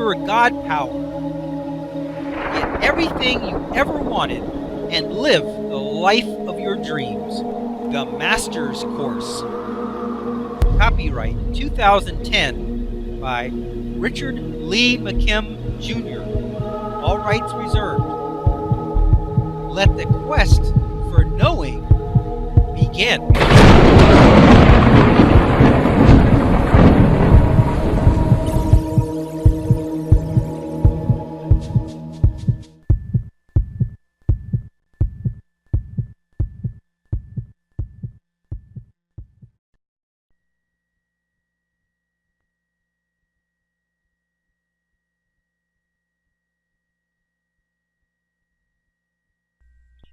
your God power. Get everything you ever wanted and live the life of your dreams. The Master's Course. Copyright 2010 by Richard Lee McKim Jr. All rights reserved. Let the quest for knowing begin.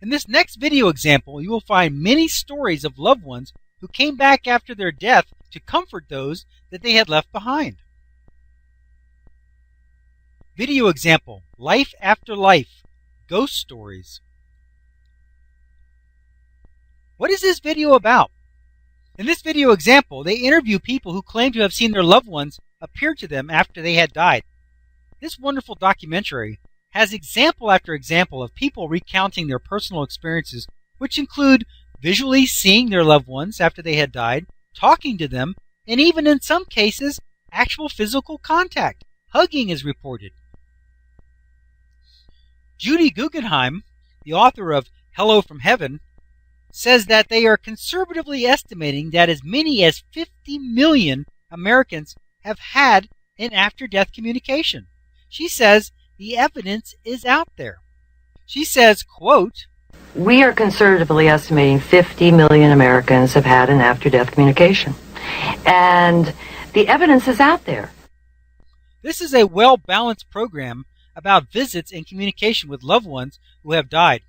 In this next video example, you will find many stories of loved ones who came back after their death to comfort those that they had left behind. Video example, Life After Life, Ghost Stories. What is this video about? In this video example, they interview people who claim to have seen their loved ones appear to them after they had died. This wonderful documentary has example after example of people recounting their personal experiences, which include visually seeing their loved ones after they had died, talking to them, and even in some cases, actual physical contact. Hugging is reported. Judy Guggenheim, the author of Hello from Heaven, says that they are conservatively estimating that as many as 50 million Americans have had an after-death communication. She says the evidence is out there. She says, quote, "We are conservatively estimating 50 million Americans have had an after-death communication. And the evidence is out there." This is a well-balanced program about visits and communication with loved ones who have died.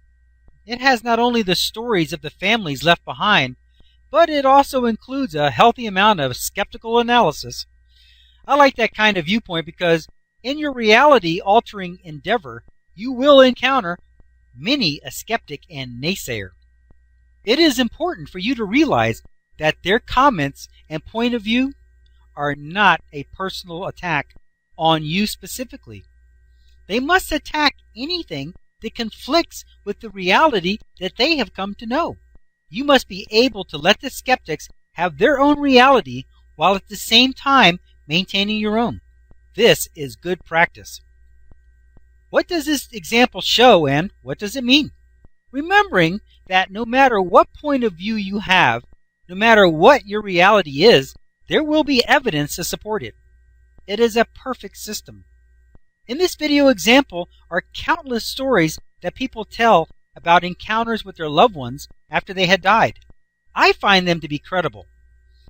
It has not only the stories of the families left behind, but it also includes a healthy amount of skeptical analysis. I like that kind of viewpoint because in your reality-altering endeavor, you will encounter many a skeptic and naysayer. It is important for you to realize that their comments and point of view are not a personal attack on you specifically. They must attack anything that conflicts with the reality that they have come to know. You must be able to let the skeptics have their own reality while at the same time maintaining your own. This is good practice. What does this example show and what does it mean? Remembering that no matter what point of view you have, no matter what your reality is, there will be evidence to support it. It is a perfect system. In this video example are countless stories that people tell about encounters with their loved ones after they had died. I find them to be credible.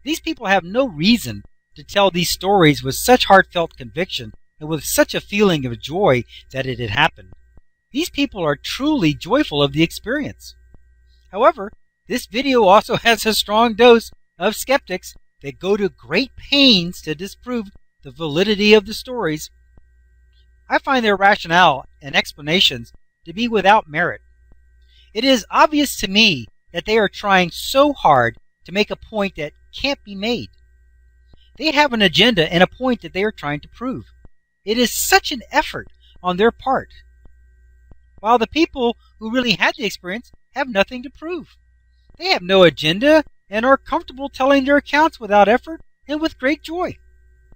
These people have no reason to tell these stories with such heartfelt conviction and with such a feeling of joy that it had happened. These people are truly joyful of the experience. However, this video also has a strong dose of skeptics that go to great pains to disprove the validity of the stories. I find their rationale and explanations to be without merit. It is obvious to me that they are trying so hard to make a point that can't be made. They have an agenda and a point that they are trying to prove. It is such an effort on their part, while the people who really had the experience have nothing to prove. They have no agenda and are comfortable telling their accounts without effort and with great joy.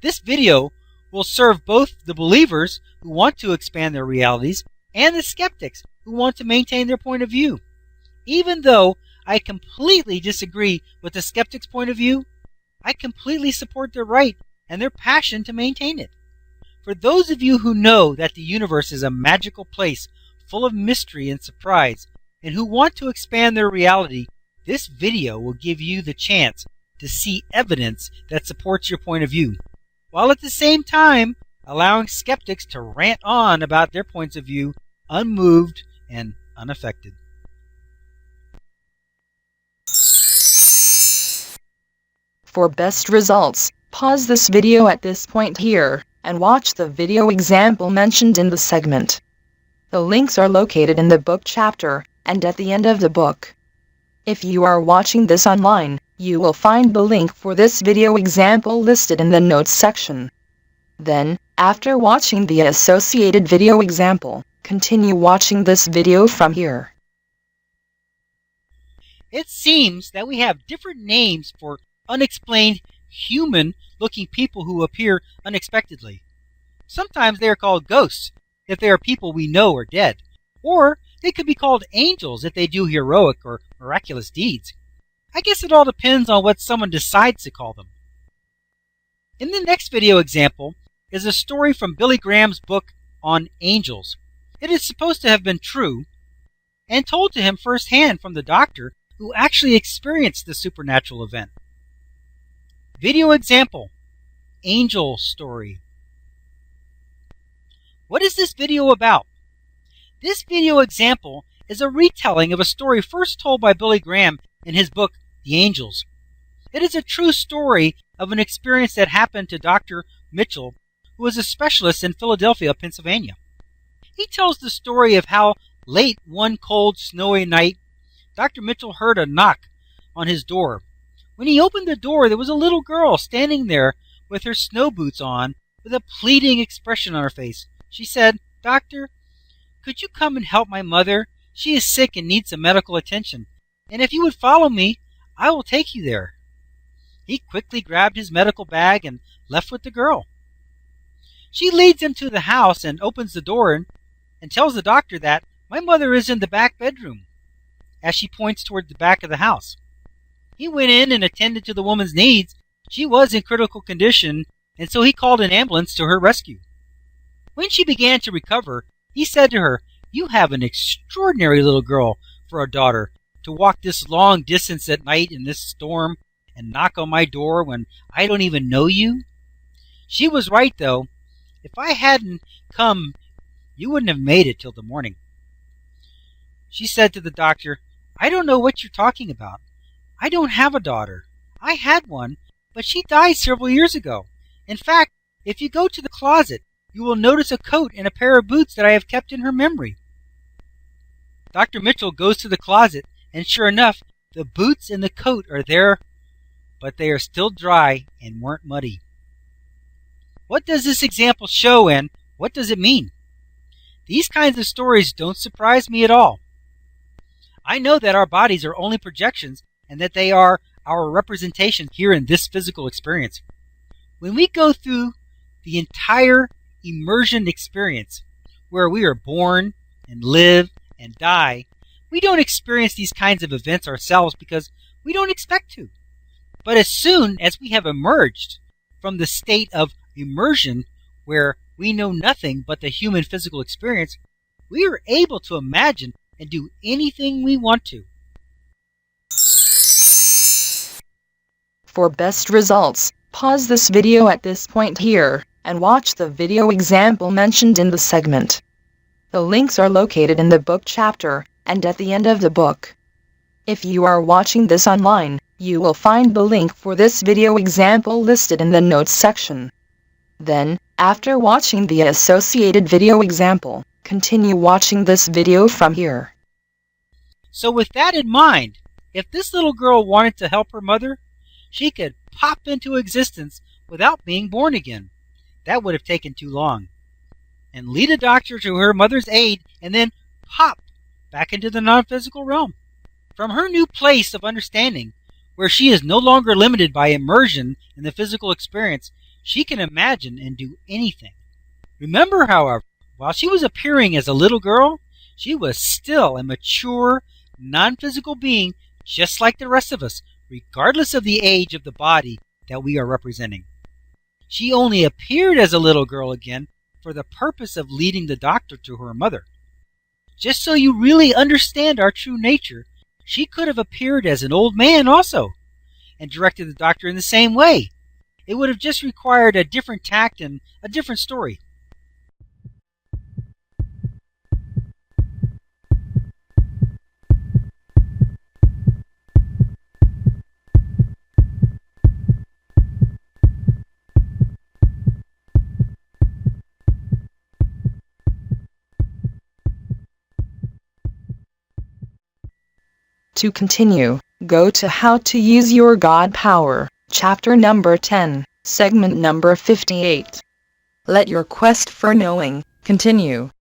This video will serve both the believers who want to expand their realities and the skeptics who want to maintain their point of view. Even though I completely disagree with the skeptic's point of view, I completely support their right and their passion to maintain it. For those of you who know that the universe is a magical place full of mystery and surprise, and who want to expand their reality, this video will give you the chance to see evidence that supports your point of view, while at the same time allowing skeptics to rant on about their points of view unmoved and unaffected. For best results, pause this video at this point here, and watch the video example mentioned in the segment. The links are located in the book chapter, and at the end of the book. If you are watching this online, you will find the link for this video example listed in the notes section. Then, after watching the associated video example, continue watching this video from here. It seems that we have different names for unexplained human-looking people who appear unexpectedly. Sometimes they are called ghosts if they are people we know are dead, or they could be called angels if they do heroic or miraculous deeds. I guess it all depends on what someone decides to call them. In the next video example is a story from Billy Graham's book on angels. It is supposed to have been true and told to him firsthand from the doctor who actually experienced the supernatural event. Video example: Angel Story. What is this video about? This video example is a retelling of a story first told by Billy Graham in his book, The Angels. It is a true story of an experience that happened to Dr. Mitchell, who was a specialist in Philadelphia, Pennsylvania. He tells the story of how late one cold, snowy night, Dr. Mitchell heard a knock on his door. When he opened the door, there was a little girl standing there with her snow boots on, with a pleading expression on her face. She said, "Doctor, could you come and help my mother? She is sick and needs some medical attention. And if you would follow me, I will take you there." He quickly grabbed his medical bag and left with the girl. She leads him to the house and opens the door and tells the doctor that my mother is in the back bedroom, as she points toward the back of the house. He went in and attended to the woman's needs. She was in critical condition, and so he called an ambulance to her rescue. When she began to recover, he said to her, "You have an extraordinary little girl for a daughter, to walk this long distance at night in this storm and knock on my door when I don't even know you." She was right, though. If I hadn't come, you wouldn't have made it till the morning. She said to the doctor, "I don't know what you're talking about. I don't have a daughter. I had one, but she died several years ago. In fact, if you go to the closet, you will notice a coat and a pair of boots that I have kept in her memory." Dr. Mitchell goes to the closet, and sure enough, the boots and the coat are there, but they are still dry and weren't muddy. What does this example show, and what does it mean? These kinds of stories don't surprise me at all. I know that our bodies are only projections and that they are our representation here in this physical experience. When we go through the entire immersion experience, where we are born and live and die, we don't experience these kinds of events ourselves because we don't expect to. But as soon as we have emerged from the state of immersion, where we know nothing but the human physical experience, we are able to imagine and do anything we want to. For best results, pause this video at this point here, and watch the video example mentioned in the segment. The links are located in the book chapter, and at the end of the book. If you are watching this online, you will find the link for this video example listed in the notes section. Then, after watching the associated video example, continue watching this video from here. So with that in mind, if this little girl wanted to help her mother, she could pop into existence without being born again. That would have taken too long. And lead a doctor to her mother's aid and then pop back into the non-physical realm. From her new place of understanding, where she is no longer limited by immersion in the physical experience, she can imagine and do anything. Remember, however, while she was appearing as a little girl, she was still a mature, non-physical being just like the rest of us, regardless of the age of the body that we are representing. She only appeared as a little girl again for the purpose of leading the doctor to her mother. Just so you really understand our true nature, she could have appeared as an old man also, and directed the doctor in the same way. It would have just required a different tact and a different story. To continue, go to How to Use Your God Power, chapter number 10, segment number 58. Let your quest for knowing continue.